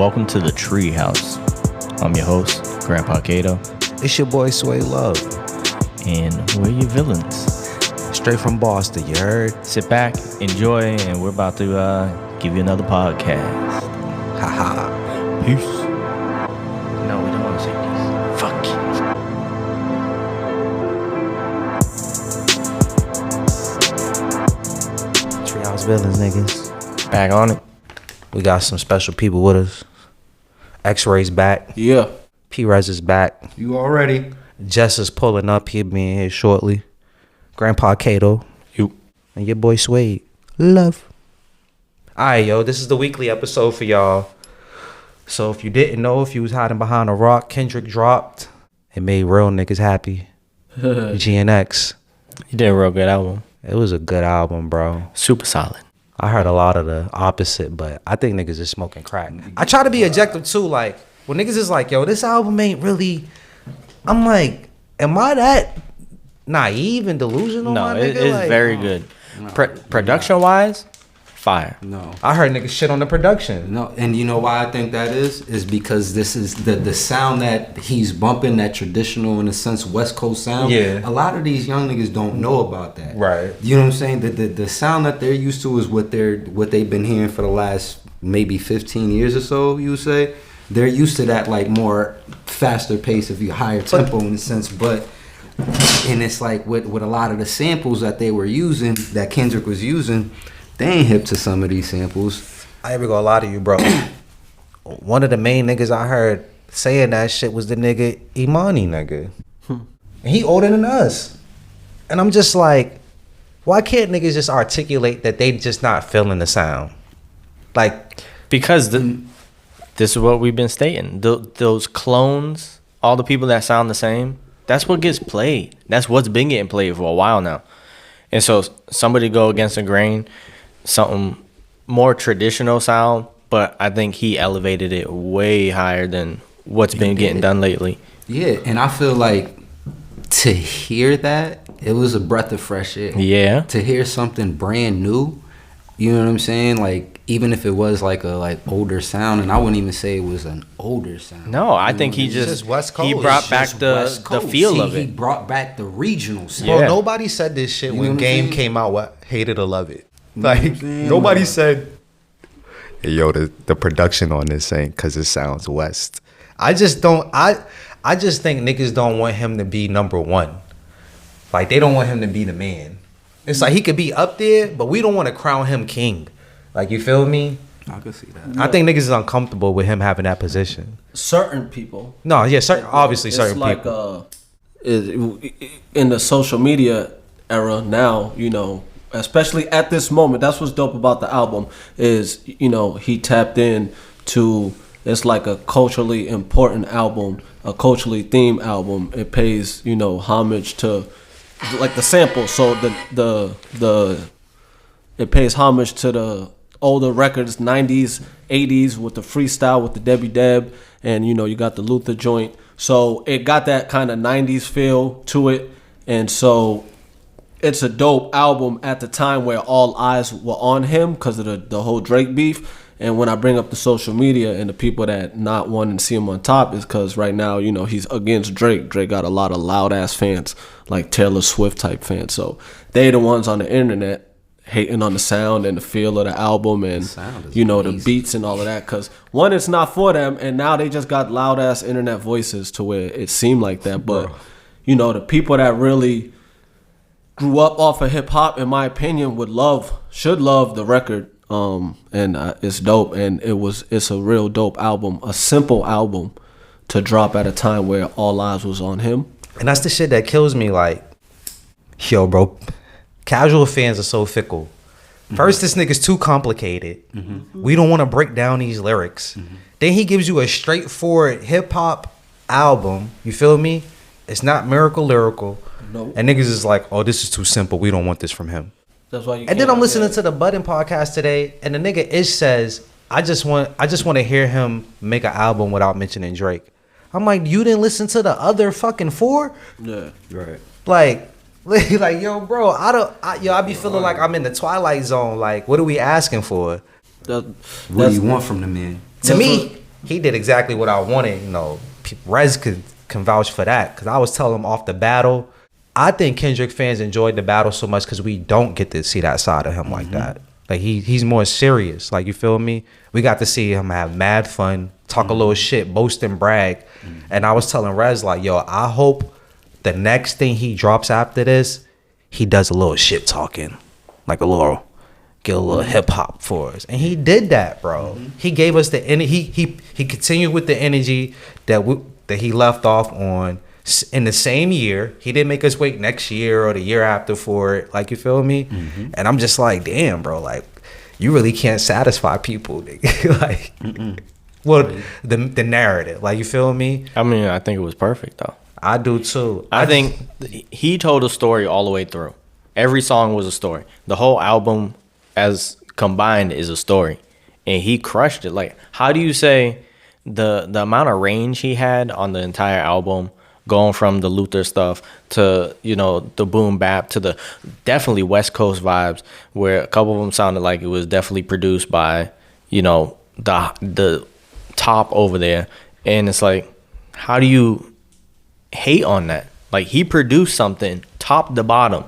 welcome to the Tree House. I'm your host, Grandpa Cato. It's your boy Suade Love. And we're your villains. Straight from Boston, you heard? Sit back, enjoy, and we're about to give you another podcast. Haha. Peace. No, we don't want to say peace. Fuck you. Treehouse villains, niggas. Back on it. We got some special people with us. Xray's back. Yeah. P.rez is back. You already. Jess is pulling up. He'll be in here shortly. Grandpa Cato. You. And your boy Suade. Love. Alright, yo. This is the weekly episode for y'all. So if you didn't know, if you was hiding behind a rock, Kendrick dropped. It made real niggas happy. GNX. You did a real good album. It was a good album, bro. Super solid. I heard a lot of the opposite, but I think niggas is smoking crack. I try to be objective too, like when niggas is like, yo, this album ain't really, I'm like, am I that naive and delusional? No, my it nigga? is Like, very good. Production wise, fire. No. I heard niggas shit on the production. No, and you know why I think that is because this is the sound that he's bumping, that traditional, in a sense, West Coast sound. Yeah. A lot of these young niggas don't know about that. Right. You know what I'm saying? The sound that they're used to is what they've been hearing for the last maybe 15 years or so, you would say. They're used to that like more faster pace of your higher tempo in a sense, but and it's like with a lot of the samples that they were using, that Kendrick was using, they ain't hip to some of these samples. I ain't gonna lie to you, bro. One of the main niggas I heard saying that shit was the nigga Imani nigga. And he older than us. And I'm just like, why can't niggas just articulate that they just not feeling the sound? Like, Because this is what we've been stating. Those clones, all the people that sound the same, that's what gets played. That's what's been getting played for a while now. And so somebody go against the grain, something more traditional sound, but I think he elevated it way higher than what's been getting done lately. Yeah, and I feel like to hear that, it was a breath of fresh air. Yeah. To hear something brand new, you know what I'm saying? Like, even if it was like a older sound, and I wouldn't even say it was an older sound. No, I think he just West Coast. he brought back the feel of He it. brought back the regional sound. Yeah. Bro, nobody said this shit You know when what I'm Game saying? came out. What, hate it or love it? You know what I'm Like, saying? nobody Like- said, hey, yo, the production on this ain't because it sounds West. I just don't, I just think niggas don't want him to be number one. Like, they don't want him to be the man. It's like he could be up there, but we don't want to crown him king. Like, you feel me? I could see that. I think niggas is uncomfortable with him having that position. Certain people. No, yeah, obviously It's certain like, people. In the social media era now, you know, especially at this moment, that's what's dope about the album is, you know, he tapped in to, it's like a culturally important album, a culturally themed album. It pays, you know, homage to like the sample. So it pays homage to the older records, 90s, 80s with the freestyle with the Debbie Deb, and you know, you got the Luther joint. So it got that kind of 90s feel to it. And so it's a dope album at the time where all eyes were on him because of the whole Drake beef. And when I bring up the social media and the people that not wanting to see him on top is because right now, you know, he's against Drake. Drake got a lot of loud ass fans, like Taylor Swift type fans. So they the ones on the internet hating on the sound and the feel of the album and, you know, the beats and all of that. Because one, it's not for them. And now they just got loud ass internet voices to where it seemed like that. But, you know, the people that really grew up off of hip hop, in my opinion, should love the record. And it's dope, and it's a real dope album, a simple album to drop at a time where all eyes was on him. And that's the shit that kills me. Like, yo, bro, casual fans are so fickle. First, this nigga's too complicated. We don't want to break down these lyrics. Then he gives you a straightforward hip hop album. You feel me? It's not miracle lyrical. Nope. And niggas is like, oh, this is too simple. We don't want this from him. That's why you. And then I'm listening to the Budden podcast today, and the nigga Ish says, I just want to hear him make an album without mentioning Drake. I'm like, you didn't listen to the other fucking four? Yeah. Right. Like, yo, bro, I be feeling like I'm in the Twilight Zone. Like, what are we asking for? What do you want from the man? To me, he did exactly what I wanted. You know, Rez can vouch for that because I was telling him off the battle. I think Kendrick fans enjoyed the battle so much because we don't get to see that side of him like that. Like he's more serious. Like, you feel me? We got to see him have mad fun, talk a little shit, boast and brag. And I was telling Rez, like, yo, I hope the next thing he drops after this, he does a little shit talking, like get a little hip hop for us. And he did that, bro. He gave us the energy. He continued with the energy that he left off on in the same year. He didn't make us wait next year or the year after for it. Like, you feel me? And I'm just like, damn, bro. Like, you really can't satisfy people. Like, well, the narrative. Like, you feel me? I mean, I think it was perfect though. I do too. I think he told a story all the way through. Every song was a story. The whole album as combined is a story. And he crushed it. Like, how do you say the amount of range he had on the entire album, going from the Luther stuff to, you know, the boom bap to the definitely West Coast vibes, where a couple of them sounded like it was definitely produced by, you know, the top over there. And it's like, how do you hate on that? Like, he produced something top to bottom.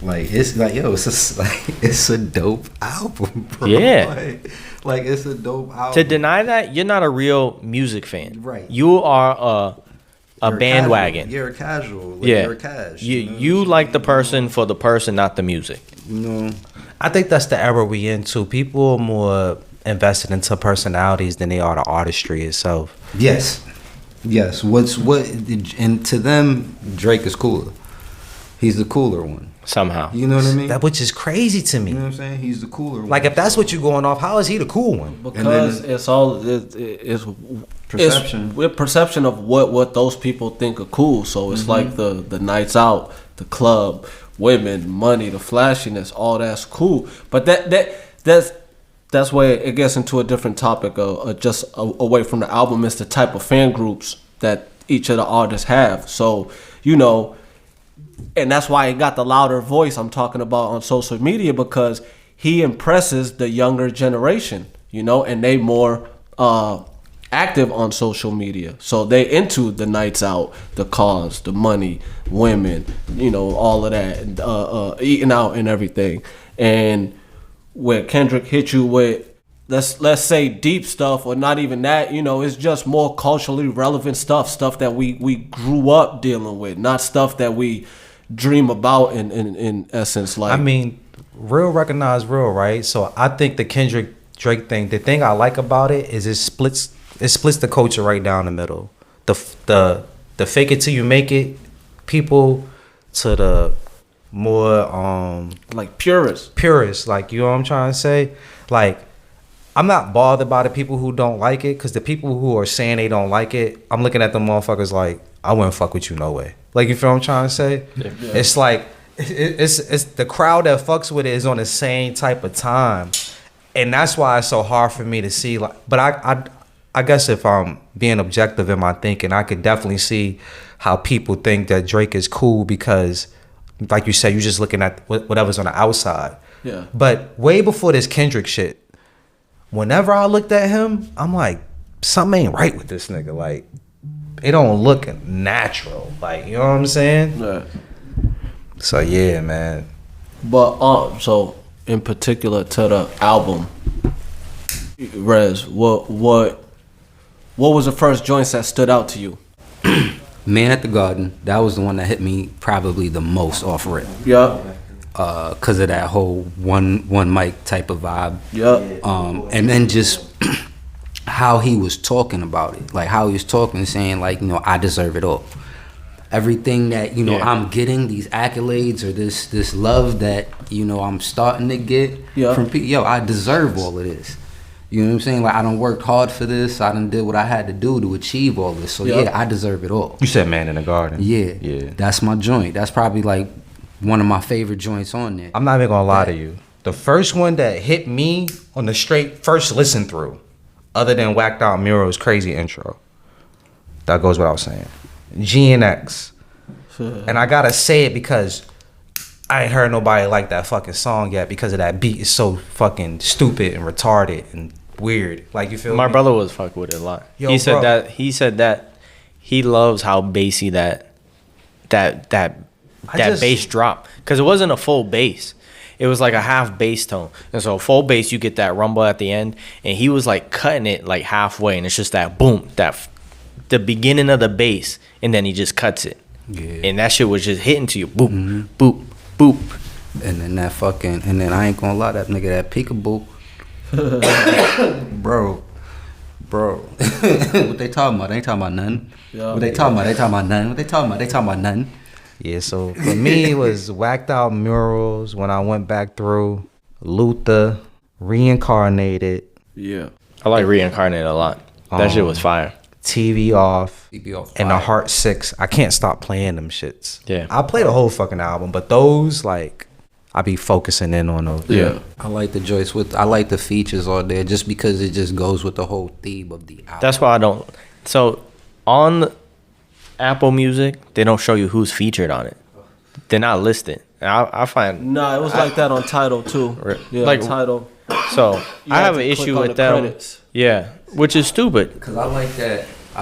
Like, it's like, yo, it's a dope album, bro. Yeah. Like it's a dope album. To deny that, you're not a real music fan. Right. You are a bandwagon. You're a casual. Like, Yeah. You're a cash. You like the person for the person, not the music. You know. I think that's the era we into. People are more invested into personalities than they are the artistry itself. Yes. And to them, Drake is cooler. He's the cooler one. Somehow. You know what I mean? That which is crazy to me. You know what I'm saying? He's the cooler one. Like, if that's what you're going off, how is he the cool one? Because it's perception. With perception of what those people think are cool. So it's like the nights out, the club, women, money, the flashiness, all that's cool. But that's where it gets into a different topic, just away from the album. It's the type of fan groups that each of the artists have. So, you know, and that's why he got the louder voice I'm talking about on social media, because he impresses the younger generation, you know, and they more active on social media. So they into the nights out, the cars, the money, women, you know, all of that, eating out and everything. And where Kendrick hit you with, let's say deep stuff, or not even that, you know, it's just more culturally relevant stuff that we grew up dealing with, not stuff that we dream about in essence. Like, I mean, real recognize real, right? So I think the Kendrick Drake thing, the thing I like about it is it splits the culture right down the middle. The fake it till you make it people to the more like purists, like, you know what I'm trying to say? Like, I'm not bothered by the people who don't like it, because the people who are saying they don't like it, I'm looking at them motherfuckers like, I wouldn't fuck with you no way. Like, you feel what I'm trying to say? Yeah. It's like, it's the crowd that fucks with it is on the same type of time. And that's why it's so hard for me to see. Like, but I guess if I'm being objective in my thinking, I could definitely see how people think that Drake is cool because, like you said, you're just looking at whatever's on the outside. Yeah. But way before this Kendrick shit, whenever I looked at him, I'm like, something ain't right with this nigga. Like, it don't look natural. Like, you know what I'm saying? Yeah. So yeah, man. But so in particular to the album, Rez, what was the first joints that stood out to you? Man at the Garden. That was the one that hit me probably the most off rip. Yeah. Cause of that whole one mic type of vibe. Yeah. And then just how he was talking about it, like how he was talking, saying like, you know, I deserve it all. Everything that, you know, I'm getting, these accolades or this love that, you know, I'm starting to get from people. Yo, I deserve all of this. You know what I'm saying? Like, I done worked hard for this. I done did what I had to do to achieve all this. So yeah, I deserve it all. You said Man in the Garden. Yeah. That's my joint. That's probably like one of my favorite joints on there. I'm not even gonna lie to you. The first one that hit me on the straight first listen through, other than Whacked Out Muro's crazy intro, that goes without saying, GNX. And I gotta say it because I ain't heard nobody like that fucking song yet, because of that beat is so fucking stupid and retarded and weird. Like you feel My me? brother was fuck with it a lot. Yo, he said bro. that he loves how bassy that just- bass drop, because it wasn't a full bass. It was like a half bass tone, and so full bass you get that rumble at the end, and he was like cutting it like halfway, and it's just that boom, the beginning of the bass, and then he just cuts it, and that shit was just hitting to you, boop, boop, boop. And then and then I ain't gonna lie, that nigga, that peekaboo. bro. What they talking about? They ain't talking about nothing. Yeah. What they talking about? They talking about nothing. What they talking about? They talking about nothing. Yeah, so for me, it was Whacked Out Murals when I went back through Luther, Reincarnated, Yeah. I like Reincarnated a lot. That shit was fire. TV Off, and The fire. Heart 6. I can't stop playing them shits. Yeah. I play the whole fucking album, but those, like, I be focusing in on those. Yeah. I like the joints I like the features on there just because it just goes with the whole theme of the album. That's why I don't. So on Apple Music, they don't show you who's featured on it. They're not listed. And I find Nah, it was like that on Tidal too. Right. Yeah, Like- on Tidal. so. You I had have to an click issue on with the them. credits. Yeah, which is stupid. Because I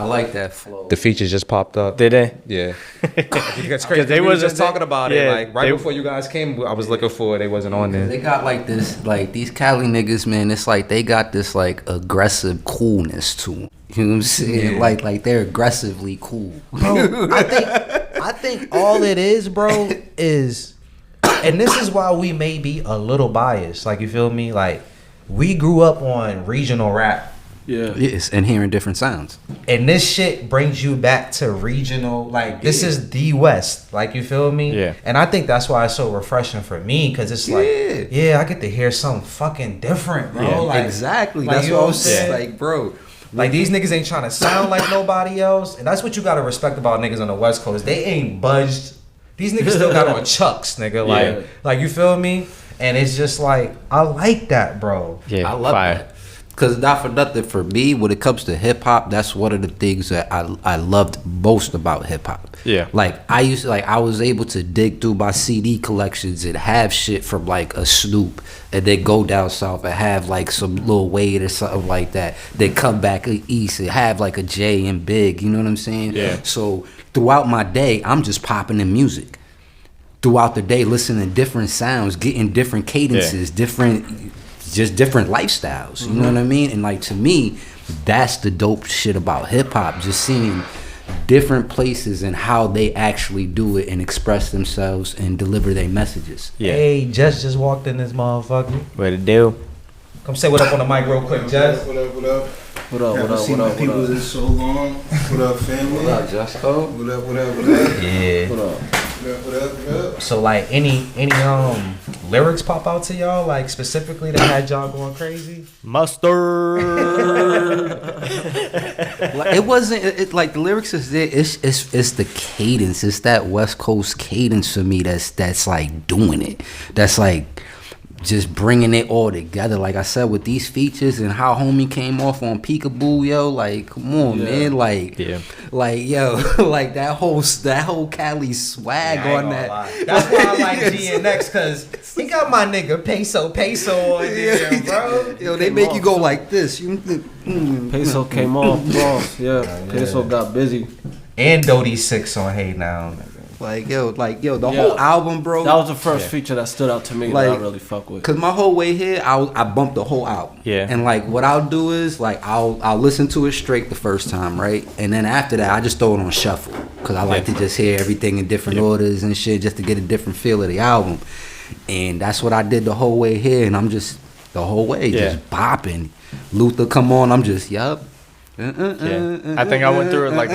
like that flow. The features just popped up. Did they? Yeah. Because they they was wasn't just talking about it. yeah, Like, right they- before you guys came, I was looking for it. They wasn't on there. They got like this, like these Cali niggas, man. It's like they got this like aggressive coolness to them. You know what I'm saying? Yeah. Like they're aggressively cool. Bro, I think all it is, bro, is, and this is why we may be a little biased. Like, you feel me? Like, we grew up on regional rap, Yeah. Yes, and hearing different sounds. and this shit brings you back to regional. Like, this is the West. Like, you feel me? Yeah. And I think that's why it's so refreshing for me, because it's like, Yeah. yeah, I get to hear something fucking different, bro. Yeah. Like, Exactly. like, That's you what know I'm what I'm saying? saying. Like, bro. Like, these niggas ain't trying to sound like nobody else. And that's what you gotta respect about niggas on the West Coast. They ain't budged. These niggas still got on chucks, nigga. Like, Yeah. like, you feel me? And it's just like, I like that, bro. Yeah, I love fire. that. Because not for nothing, for me, when it comes to hip hop, that's one of the things that I loved most about hip hop. Yeah. Like I was able to dig through my CD collections and have shit from like a Snoop, and then go down south and have like some Lil Wayne or something like that. Then come back east and have like a Jay and Big. You know what I'm saying? Yeah. So throughout my day, I'm just popping in music. Throughout the day, listening to different sounds, getting different cadences, different lifestyles. You know what I mean? And like, to me, that's the dope shit about hip hop. Just seeing different places and how they actually do it and express themselves and deliver their messages. Yeah. Hey, Jess just walked in this motherfucker. What to do? Come say what up on the mic real quick, Jess. What up, what up? What up? What Haven't up? seen What my up? people What in up? so long. What up, family? What up, Justo? What up, what up, what up? Yeah. What up? What up, what up, what up? So, like, any lyrics pop out to y'all, like, specifically that had y'all going crazy? Mustard. Like, it wasn't like the lyrics is there. It's the cadence. It's that West Coast cadence for me that's like doing it. That's like just bringing it all together. Like I said, with these features and how homie came off on Peekaboo, yo, like, come on, Yeah. man, like, Yeah. like, yo, like that whole Cali swag I ain't on gonna that. lie. That's why I like GNX, because he got my nigga Peso on there, bro. Yo, they make you go like this. You Peso came off, boss. Yeah. Peso got busy. And Dodie 6 on Hey Now. nigga. like yo, the Yeah. whole album, bro. That was the first feature that stood out to me that I Like, really fuck with. Cause my whole way here, I bumped the whole album. Yeah. And like, what I'll do is like, I'll listen to it straight the first time, right? And then after that, I just throw it on shuffle, cause I like to just hear everything in different orders and shit, just to get a different feel of the album. And that's what I did the whole way here, and I'm just the whole way just bopping. Luther come on, I'm just yup. Yeah. I think I went through it like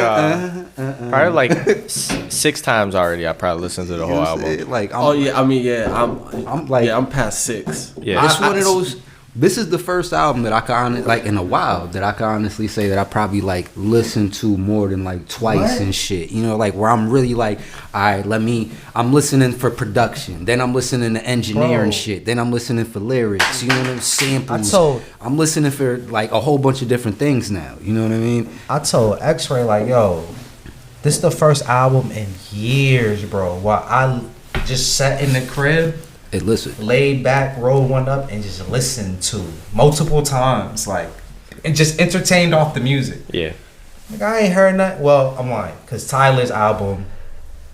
probably like 6 times already. I probably listened to the whole album. Like, Oh yeah, I mean yeah, I'm like, I'm past 6. Yeah. It's one of those. This is the first album that I can like in a while that I can honestly say that I probably like listened to more than like twice and shit. You know, like where I'm really like, all right, I'm listening for production, then I'm listening to engineering Bro. shit, then I'm listening for lyrics. You know what I mean? Samples. told- I'm listening for like a whole bunch of different things now. You know what I mean? I told Xray, like, yo, this is the first album in years, bro, while I just sat in the crib Hey, listen. laid back, roll one up, and just listen to multiple times, like, and just entertained off the music. Yeah. Like, I ain't heard nothing. Well, I'm lying, because Tyler's album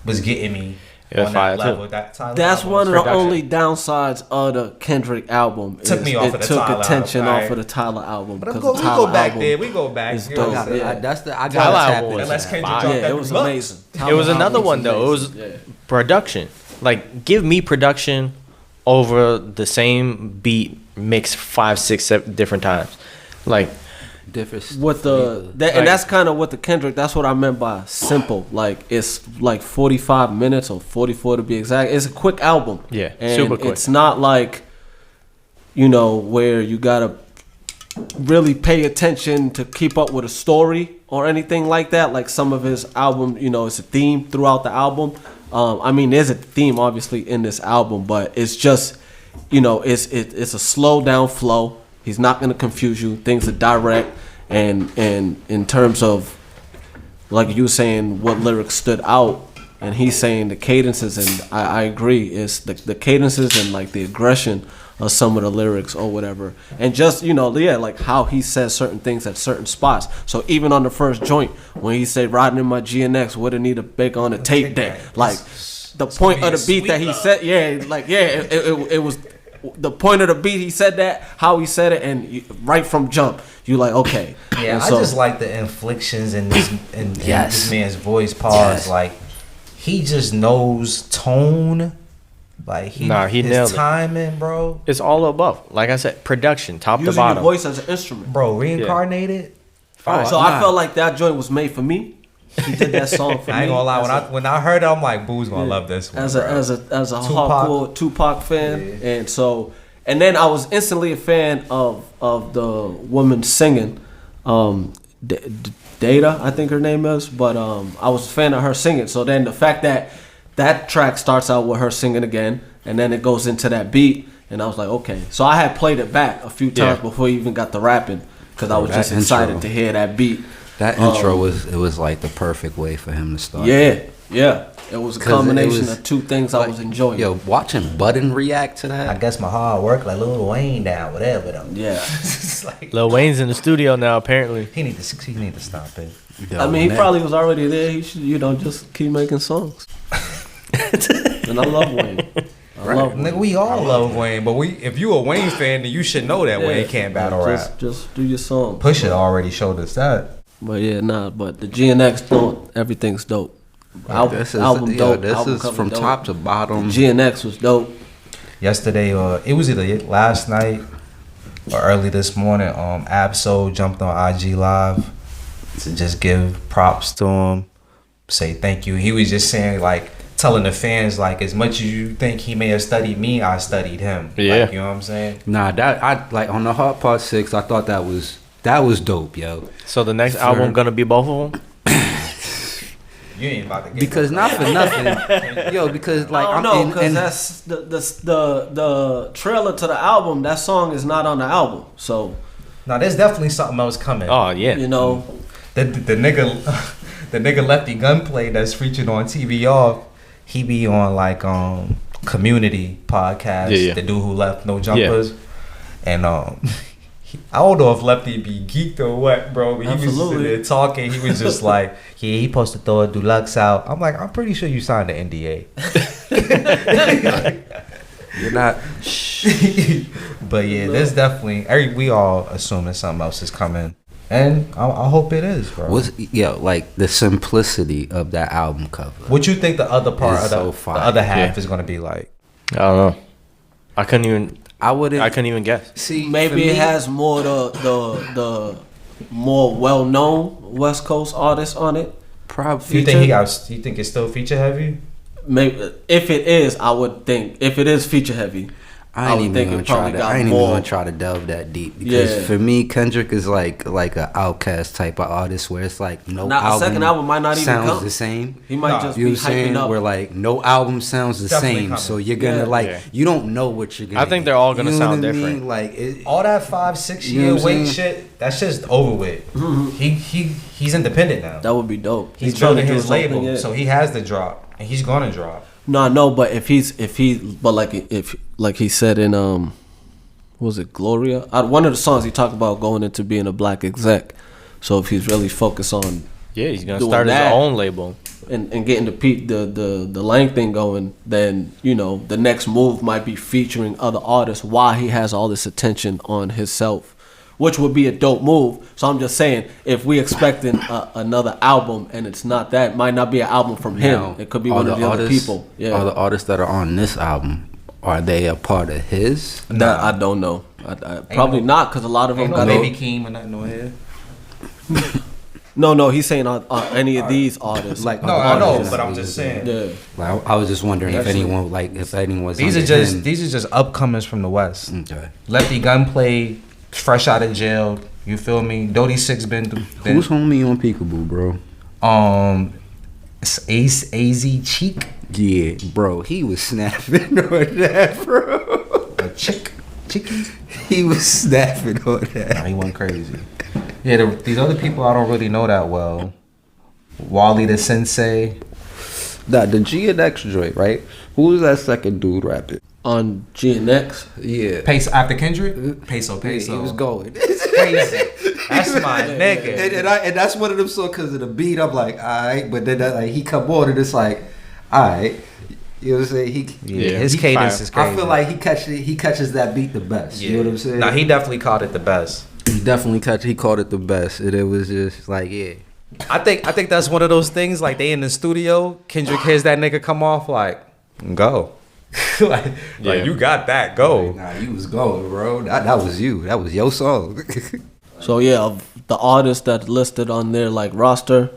was getting me Yeah, on fire, that too. level. That's one of the production. only downsides of the Kendrick album. Took is me off it of the took Tyler attention album, off right. of the Tyler album. But we because the go Tyler back album there. We go back. is You know dope. what I'm saying? Yeah. That's the I Tyler got album tap was into Unless that. Kendrick fire. dropped Yeah, that it was deluxe. amazing. It was Tyler another album one though. It was amazing. Yeah. production. Like, give me production over the same beat mixed 5, 6, 7 different times. Like, Different. With the that, and that's kind of what the Kendrick. That's what I meant by simple. Like it's like 45 minutes or 44 to be exact. It's a quick album. Yeah, and super quick. It's not like, you know, where you gotta really pay attention to keep up with a story or anything like that. Like some of his album, you know, it's a theme throughout the album. I mean, there's a theme obviously in this album, but it's just, you know, it's a slow down flow. He's not gonna confuse you. Things are direct, and in terms of, like you were saying, what lyrics stood out, and he's saying the cadences, and I agree. It's the cadences and like the aggression of some of the lyrics or whatever, and just, you know, yeah, like how he says certain things at certain spots. So even on the first joint when he said riding in my GNX, what I need to bake on a tape deck, like the point of the beat that he said, it was. The point of the beat, he said that, how he said it, and right from jump, you like, okay. Yeah, And I so- just like the inflections in this in Yes. this man's voice. Pause. Yes. Like, he just knows tone. Like he Nah, he his nailed it. timing, bro. it's all above. Like I said, production, top to using your bottom. voice as an instrument. Bro, reincarnated. Oh, So nah. I felt like that joint was made for me. He did that song for me. I ain't gonna lie. as When I heard it, I'm like, Boo's gonna love this one. as bro. a Tupac. hardcore Tupac fan, and then I was instantly a fan of the woman singing, Data, I think her name is, but I was a fan of her singing. So then the fact that track starts out with her singing again, and then it goes into that beat, and I was like, okay. So I had played it back a few times Yeah. before he even got the rapping, because I was That just excited intro. to hear that beat. That intro was like the perfect way for him to start. Yeah. It was a 'Cause it combination was of two things I was enjoying. Yo, watching Budden react to that. I guess my hard work, like Lil Wayne down, whatever. Though. Yeah. It's like, Lil Wayne's in the studio now, apparently. he need to stop it. Yo, I mean, he man. probably was already there. He should, you know, just keep making songs. And I love Wayne. I love Wayne. Nigga, we all love Wayne, but if you a Wayne fan, then you should know that Wayne can't battle rap. Just do your song. Pusha already showed us that. But yeah, but the GNX don't. Everything's dope. This is, album yo, dope. this album is cover from dope. top to bottom. GNX was dope. Yesterday, it was either last night or early this morning. Absol jumped on IG Live to just give props to him, say thank you. He was just saying, like, telling the fans, like, as much as you think he may have studied me, I studied him. Yeah. Like, you know what I'm saying? Nah, that I like on the Hot Part 6. I thought that was dope, yo. So the next album gonna be both of them? You ain't about to get Because not for nothing, yo. Because like I I'm don't know, in, because and that's the trailer to the album. That song is not on the album, so No, there's definitely something else coming. Oh yeah. you know. The nigga Lefty Gunplay that's featured on TV Off, he be on like Community podcast. Yeah, yeah. The dude who left No Jumpers, and I don't know if Lefty be geeked or what, bro. But he was sitting Absolutely. there talking. He was just like, yeah, he supposed to throw a deluxe out. I'm like, I'm pretty sure you signed the NDA. you're not. But yeah, there's definitely we all assuming something else is coming, and I hope it is, bro. Was yo like the simplicity of that album cover? What you think the other part It's of so the fire. other half Yeah. is gonna be like? I don't know. I couldn't even guess. See. Maybe for me, it has more the more well known West Coast artists on it. probably. You think it's still feature heavy? Maybe if it is, I would think if it is feature heavy, I ain't would even think gonna it probably try to. got I ain't even more. gonna try to delve that deep because Yeah. for me, Kendrick is like an Outcast type of artist where it's like no Not- a album. second album might not even sounds come. the same. He might Nah, just You know be what I'm saying? hyping up. Where like no album sounds the Definitely same, coming. so you're gonna Yeah. like Yeah. you don't know what you're gonna. I think get. they're all gonna You know sound what I mean? different. Like it, All that 5-6 You know year what I'm wait saying? shit, that's just over with. He's independent now. That would be dope. He's trying to building do his something, label, yeah. so he has the drop, and he's gonna drop. No, I know, but if he said in what was it Gloria? One of the songs he talked about going into being a black exec. So if he's really focused on he's gonna doing start his that own label. and getting the Lang thing going, then the next move might be featuring other artists while he has all this attention on himself, which would be a dope move. So I'm just saying, if we expecting another album and it's not that, it might not be an album from him. Now, It could be one of the other people. Yeah, Are the artists that are on this album, are they a part of his? that I don't know. I probably not, because a lot of them Ain't got no Baby Keem or nothing on here. No, he's saying any of these artists. Like, No, I know, but I'm just saying. Yeah. Like, I was just wondering if anyone was. These under are just him. these are just upcomers from the West. Okay. Lefty Gunplay, fresh out of jail. You feel me? Dodie Six been Who's homie on Peekaboo, bro? it's AZ Cheek. Yeah, bro, he was snapping on that, bro. A Chicky. He was snapping on that. Nah, he went crazy. Yeah, these other people I don't really know that well. Wally the Sensei. The GNX joint, right? Who was that second dude rapping? On GNX. Yeah. Peso after Kendrick. Peso. He was going. Crazy. That's my nigga. And that's one of them songs because of the beat. I'm like, alright, but then he come on and it's like, alright. You know what I'm saying? His cadence is crazy. I feel like he catches that beat the best. You know what I'm saying? Nah, he definitely caught it the best. He definitely caught it the best. And it was just like, yeah. I think that's one of those things, like they in the studio, Kendrick hears that nigga come off like, go. like you got that, go. Nah, you was going, bro. That was you. That was your song. So yeah, of the artists that listed on their like roster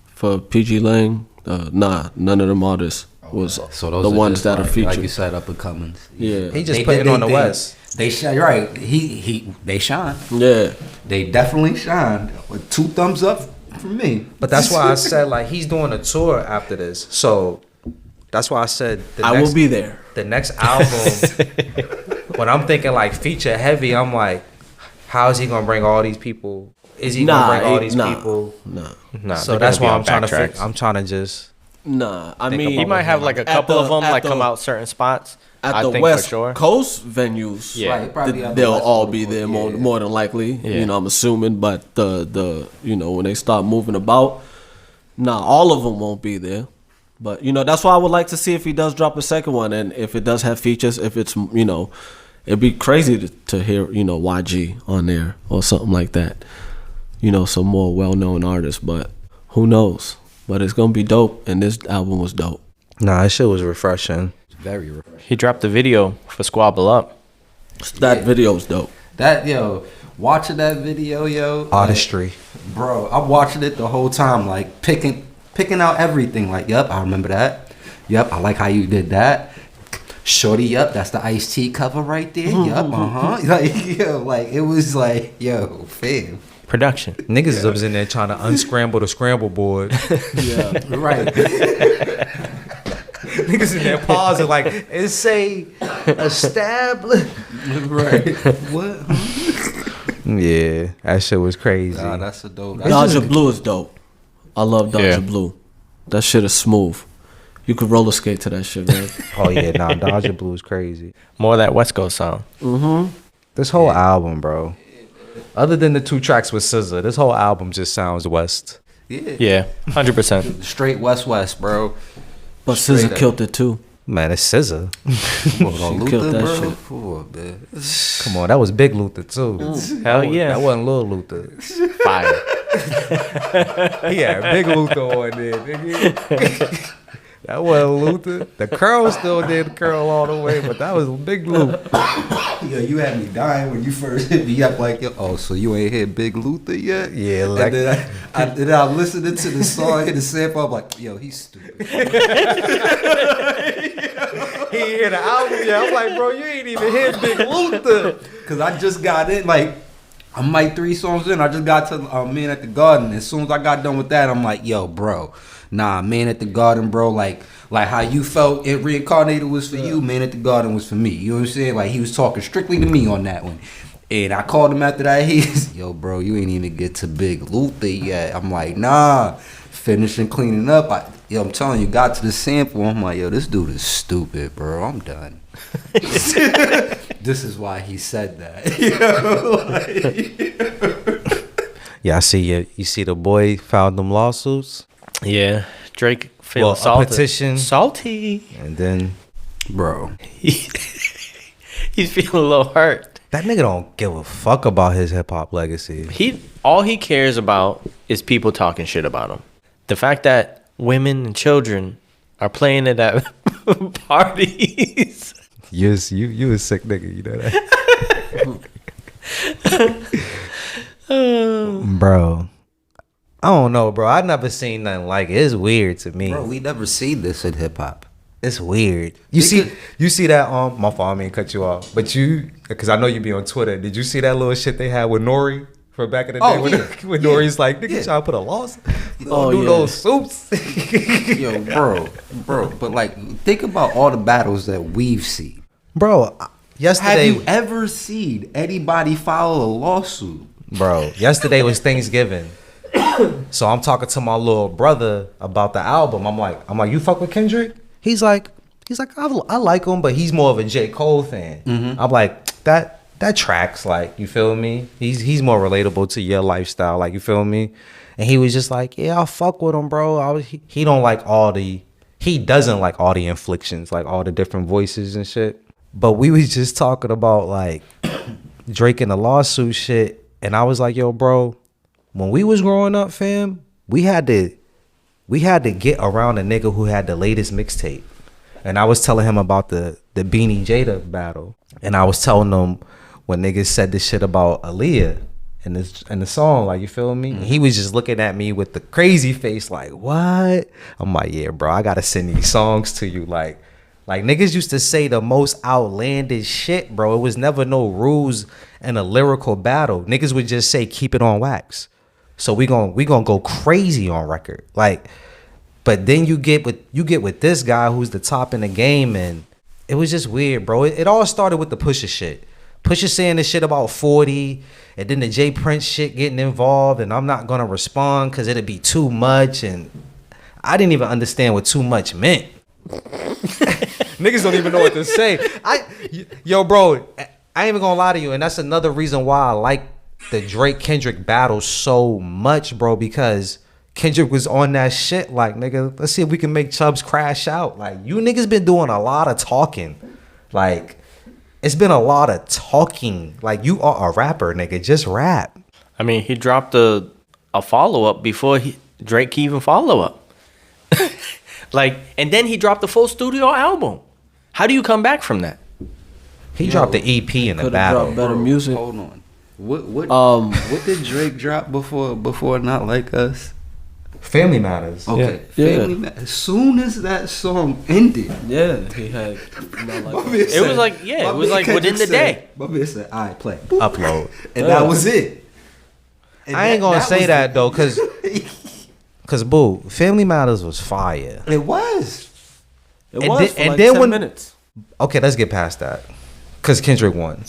for PG Lang, none of them artists was So those the are ones just that are like featured. you said, up and comings. Yeah, He just put it on the West. They shine, right? They shine. yeah. They definitely shine. With 2 thumbs up from me. But that's why I said like he's doing a tour after this. So that's why I said I will be there. The next album, when I'm thinking like feature heavy, I'm like, how is he gonna bring all these people? Is he gonna bring all these people? Nah, So that's why I'm trying to. I'm trying to just. Nah, I Think mean, He might have like a couple of them like come out certain spots. at I the think West for sure. Coast venues. Yeah. Right, probably on the they'll West all Coast, be there yeah. more than likely. Yeah. You know, I'm assuming, but the when they start moving about, all of them won't be there. But that's why I would like to see if he does drop a second one, and if it does have features, if it's it'd be crazy to hear YG on there or something like that. Some more well-known artists, but who knows? But it's gonna be dope, and this album was dope. Nah, that shit was refreshing. Very refreshing. He dropped the video for Squabble Up. That video's dope. Watching that video, yo. Artistry. Like, bro, I'm watching it the whole time, like picking out everything. Like, yep, I remember that. Yep, I like how you did that. Shorty, yep, that's the Ice-T cover right there. Yep, like it was like, yo, fam. Production. Niggas was in there trying to unscramble the scramble board. Yeah. Right. Niggas in there pausing like, it say established. Right. What? Yeah, that shit was crazy. Nah, that's a dope. Dodger Blue is dope. I love Dodger Yeah. Blue. That shit is smooth. You could roller skate to that shit, man. Oh yeah, nah, Dodger Blue is crazy. More of that West Coast sound. This whole album, bro. Other than the 2 tracks with SZA, this whole album just sounds West. Yeah, 100%. Straight West, bro. But Straight SZA up. killed it too. Man, it's SZA. Luther, killed that bro. shit. Oh, man. Come on, that was Big Luther too. Hell yeah. That wasn't Lil Luther. Fire. Yeah, Big Luther on there, nigga. That wasn't Luther. The curl still did curl all the way, but that was Big Luther. Yo, you had me dying when you first hit me up like, yo, oh, so you ain't hit Big Luther yet? Yeah, And like then I listened to the song, hit the sample, I'm like, yo, he's stupid. he ain't hear the album yet. I'm like, bro, you ain't even hit Big Luther. Because I just got in, like, I'm like 3 songs in. I just got to Man at the Garden. As soon as I got done with that, I'm like, yo, bro. Nah, Man at the Garden, bro. Like how you felt it Reincarnated was for you, Man at the Garden was for me. You know what I'm saying? Like, he was talking strictly to me on that one. And I called him after that. He's, yo, bro, you ain't even get to Big Luther yet. I'm like, nah, finishing cleaning up, I'm telling you, got to the sample. I'm like, yo, this dude is stupid, bro. I'm done. This is why he said that. Yeah, I see you. You see the boy filed them lawsuits, Yeah, Drake feeling a salty. petition, Salty. and then Bro. He's feeling a little hurt. that nigga don't give a fuck about his hip hop legacy. All he cares about is people talking shit about him. The fact that women and children are playing it at parties. You a sick nigga, you know that. Bro, I don't know, bro. I never seen nothing like it. It's weird to me. Bro, we never see this in hip hop. It's weird. You see that my fault, I mean cut you off, but because I know you be on Twitter. Did you see that little shit they had with Nori from back in the day when Nori's like, nigga, trying to put a loss? Those suits. Yo, bro, but like, think about all the battles that we've seen. Bro, yesterday. Have you ever seen anybody file a lawsuit? Bro, yesterday was Thanksgiving. So I'm talking to my little brother about the album. I'm like, you fuck with Kendrick? He's like, I like him, but he's more of a J. Cole fan. Mm-hmm. I'm like, that tracks, like, you feel me? He's more relatable to your lifestyle, like, you feel me? And he was just like, yeah, I'll fuck with him, bro. He doesn't like all the inflictions, like all the different voices and shit. But we was just talking about like Drake and the lawsuit shit, and I was like, yo, bro, when we was growing up, fam, we had to get around a nigga who had the latest mixtape. And I was telling him about the Beanie Jada battle. And I was telling him when niggas said this shit about Aaliyah in the song, like, you feel me? Mm-hmm. And he was just looking at me with the crazy face, like, what? I'm like, yeah, bro, I gotta send these songs to you. Like niggas used to say the most outlandish shit, bro. It was never no rules in a lyrical battle. Niggas would just say, keep it on wax. So we gonna go crazy on record. Like, but then you get with this guy who's the top in the game, and it was just weird, bro. It all started with the Pusha shit. Pusha saying this shit about 40, and then the Jay Prince shit getting involved, and I'm not gonna respond because it'd be too much, and I didn't even understand what too much meant. Niggas don't even know what to say. Yo, bro, I ain't even gonna lie to you, and that's another reason why I like the Drake Kendrick battle so much, bro, because Kendrick was on that shit like, nigga, let's see if we can make Chubbs crash out. Like, you niggas been doing a lot of talking. Like, it's been a lot of talking. Like, you are a rapper, nigga. Just rap. I mean, he dropped a follow-up before Drake can even follow up. Like, and then he dropped the full studio album. How do you come back from that? He dropped the EP in the battle. Dropped better music. Hold on. What did Drake drop before Not Like Us? Family Matters. Okay. Yeah. Family Matters. As soon as that song ended, Yeah, he had. Not like It was like, yeah, it was like within the day. My man said, "I play." Upload. And that was it. And I ain't gonna say was that it. though, cause boo, Family Matters was fire. It was. It And was then- for and like then 10 when- minutes. Okay, let's get past that. Cause Kendrick won.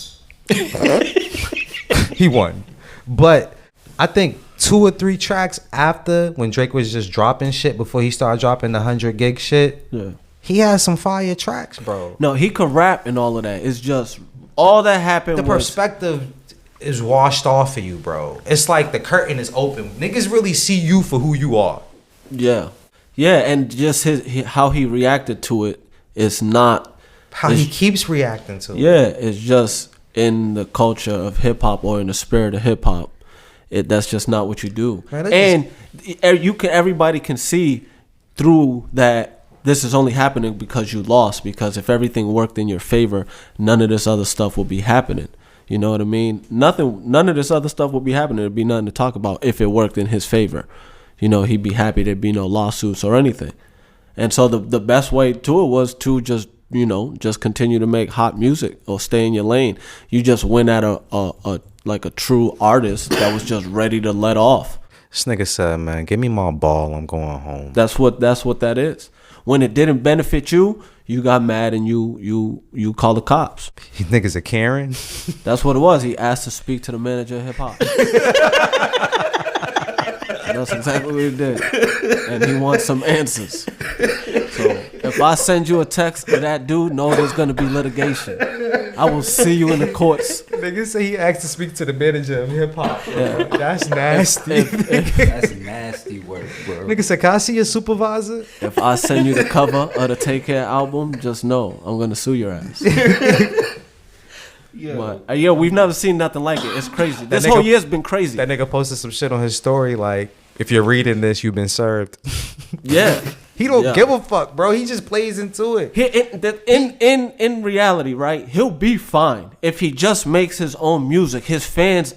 He won. But I think 2 or 3 tracks after, when Drake was just dropping shit before he started dropping the 100 gig shit, Yeah. he had some fire tracks, bro. No, he could rap and all of that. It's just all that happened. The was, perspective is washed off of you, bro. It's like the curtain is open. Niggas really see you for who you are. Yeah, and just how he reacted to it is not How he keeps reacting to it. Yeah, it's just in the culture of hip hop or in the spirit of hip hop. That's just not what you do. Man, and everybody can see through that this is only happening because you lost. Because if everything worked in your favor, none of this other stuff will be happening. You know what I mean? None of this other stuff will be happening. There'd be nothing to talk about if it worked in his favor. You know, he'd be happy there'd be no lawsuits or anything. And so the best way to it was to just continue to make hot music or stay in your lane. You just went at a true artist that was just ready to let off. This nigga said, man, give me my ball. I'm going home. That's what that is. When it didn't benefit you, you got mad and you called the cops. You niggas a Karen? That's what it was. He asked to speak to the manager of hip hop. That's exactly what he did. And he wants some answers. So if I send you a text of that dude, know there's gonna be litigation. I will see you in the courts. Nigga say he asked to speak to the manager of hip hop. That's nasty. That's nasty work, bro. Nigga said, "Can I see your supervisor?" If I send you the cover of the Take Care album, just know I'm gonna sue your ass. But, yeah, we've never seen nothing like it. It's crazy. This whole year's been crazy. That nigga posted some shit on his story like, "If you're reading this, you've been served." Yeah. He don't give a fuck, bro. He just plays into it. In reality, right? He'll be fine if he just makes his own music. His fans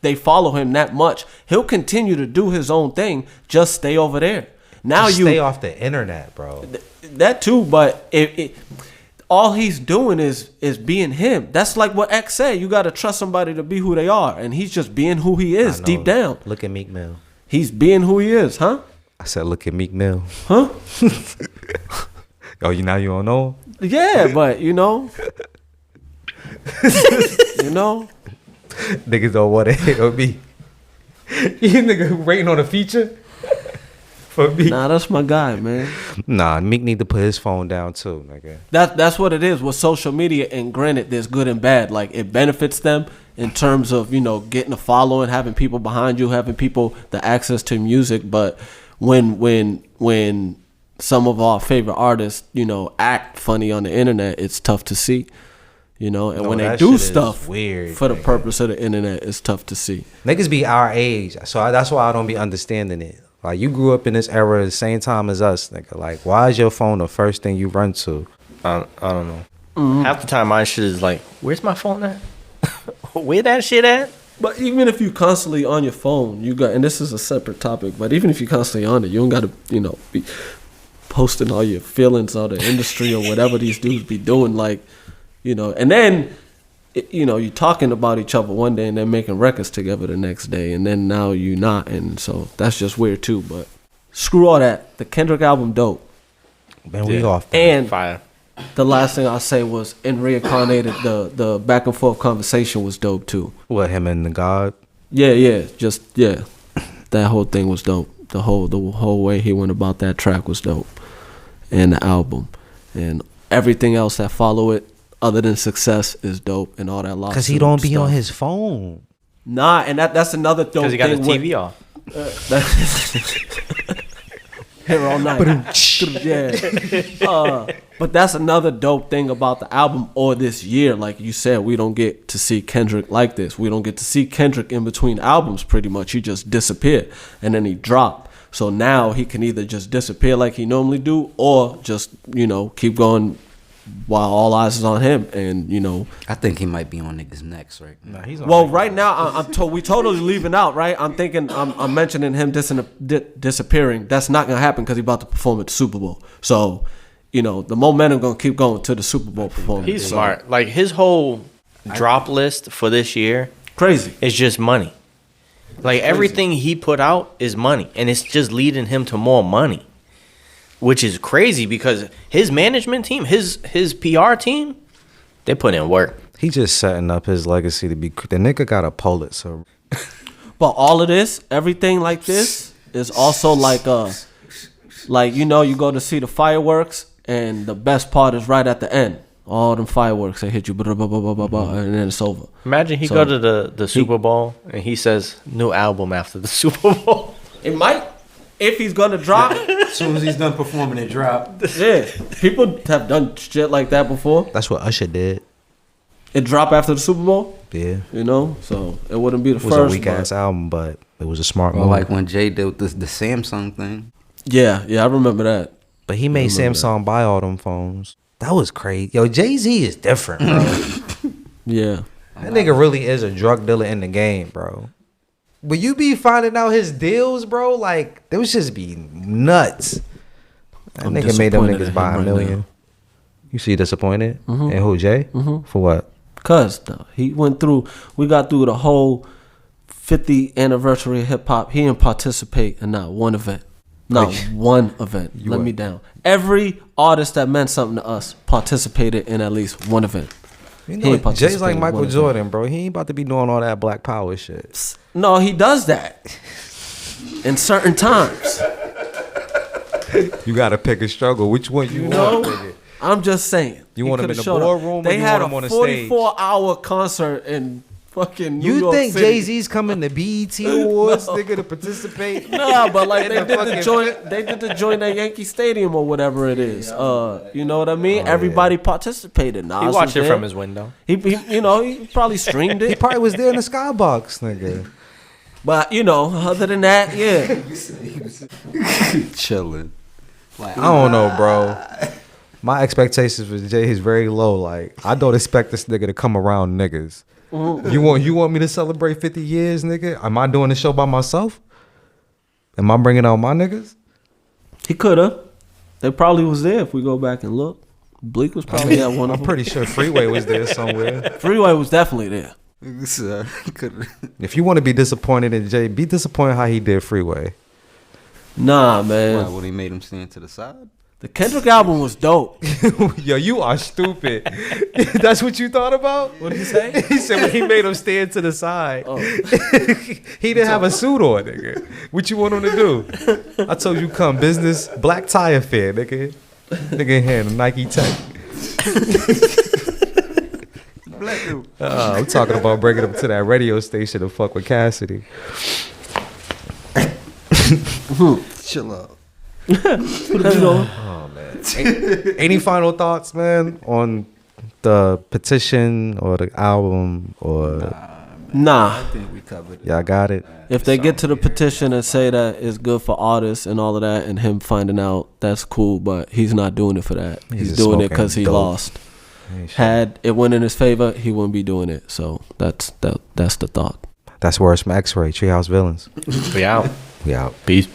they follow him that much. He'll continue to do his own thing. Just stay over there. Now Just stay off the internet, bro. That too, but all he's doing is being him. That's like what X said. You got to trust somebody to be who they are, and he's just being who he is deep down. Look at Meek Mill. He's being who he is, huh? I said, look at Meek Mill. Huh? Oh, you don't know? Yeah, but you know. Niggas don't want to hit on me. You nigga waiting on a feature for me. Nah, that's my guy, man. Nah, Meek need to put his phone down too, nigga. That's what it is with social media. And granted, there's good and bad. Like, it benefits them in terms of, getting a following, having people behind you, having people the access to music. But when some of our favorite artists, act funny on the internet, it's tough to see. And when they do stuff weird, for the purpose of the internet, it's tough to see. Niggas be our age, so that's why I don't be understanding it. Like, you grew up in this era at the same time as us, nigga. Like, why is your phone the first thing you run to? I don't know. Half the time my shit is like, where's my phone at? Where that shit at? But even if you constantly on your phone, and this is a separate topic, but even if you constantly on it, you don't got to, be posting all your feelings on the industry or whatever these dudes be doing, like, and then, you're talking about each other one day and then making records together the next day, and then now you're not, and so that's just weird too. But screw all that. The Kendrick album, dope. Man, we off. And fire. The last thing I'll say was, in Reincarnated, the back and forth conversation was dope too. What, him and the God? Yeah, that whole thing was dope. The whole way he went about that track was dope, and the album, and everything else that follow it, other than Success, is dope, and all that lawsuit. Because he don't be stuff. on his phone. Nah, and that's another dope thing. Because he got his TV off. Here all night. Yeah. But that's another dope thing about the album or this year. Like you said, we don't get to see Kendrick like this. We don't get to see Kendrick in between albums pretty much. He just disappeared and then he dropped. So now he can either just disappear like he normally do or just, keep going while all eyes is on him. And, I think he might be on niggas' necks right now. Nah, he's on well, right now, we totally leaving out, right? I'm thinking, I'm mentioning him disappearing. That's not going to happen because he's about to perform at the Super Bowl. So, the momentum going to keep going to the Super Bowl performance. He's smart. Like, his whole drop list for this year crazy. Is just money. Like, everything he put out is money. And it's just leading him to more money. Which is crazy because his management team, his PR team, they put in work. He just setting up his legacy to be. The nigga got a Pulitzer. But all of this, everything like this, is also like you go to see the fireworks, and the best part is right at the end. All them fireworks, they hit you, blah, blah, blah, blah, blah, blah, and then it's over. Imagine he go to the Super Bowl and he says new album after the Super Bowl. It might. If he's gonna drop, as soon as he's done performing, it drop. Yeah, people have done shit like that before. That's what Usher did. It dropped after the Super Bowl. Yeah, so it wouldn't be the first. It was a weak ass album, but it was a smart move. Like when Jay did the Samsung thing. Yeah, I remember that. But he made Samsung buy all them phones. That was crazy. Yo, Jay-Z is different, bro. Yeah, that nigga really is a drug dealer in the game, bro. But you be finding out his deals, bro, like, they was just be nuts. That nigga made them niggas buy $1 million. Now. You see disappointed? Mm-hmm. And who, Jay? Mm-hmm. For what? Cause we got through the whole 50th anniversary of hip hop. He didn't participate in not one event. Not one event. Let me down. Every artist that meant something to us participated in at least one event. Jay's like Michael Jordan, bro. He ain't about to be doing all that Black Power shit. No, he does that. in certain times. You gotta pick a struggle. Which one you know? want? Nigga? I'm just saying. You He want him coulda in the showed up. boardroom or They you had want him on a the stage? 44-hour concert in fucking New You York think City. Jay-Z's coming to BET Awards, nigga, to participate? Nah, but like In they the did the fucking- joint. They did the joint at Yankee Stadium or whatever it is. You know what I mean? Everybody participated. Nas He was watched it there. from his window. He he probably streamed He it. probably was there in the skybox, nigga. But other than that, yeah. Chilling. I don't know, bro. My expectations for Jay is very low. Like, I don't expect this nigga to come around niggas. You want me to celebrate 50 years, nigga? Am I doing the show by myself? Am I bringing out my niggas? He could have. They probably was there if we go back and look. Bleak was probably at one of I'm them. pretty sure Freeway was there somewhere. Freeway was definitely there. If you want to be disappointed in Jay, be disappointed how he did Freeway. Nah, man. When he made him stand to the side? The Kendrick album was dope. Yo, you are stupid. That's what you thought about? What did he say? He said when he made him stand to the side. Oh. He didn't have a suit on, nigga. What you want him to do? I told you come business, black tie affair, nigga. Nigga had a Nike Tech. I'm talking about bringing him to that radio station to fuck with Cassidy. Chill out. Oh man. Any final thoughts, man, on the petition or the album or Nah. I think we covered it. y'all got it? If they get to the petition and say that it's good for artists and all of that, and him finding out, that's cool. But he's not doing it for that. He's He's just doing it smoking because he dope. lost. Had it went in his favor, he wouldn't be doing it. So that's the thought. That's worse from Xray, Treehouse Villains. We out. We out. Peace.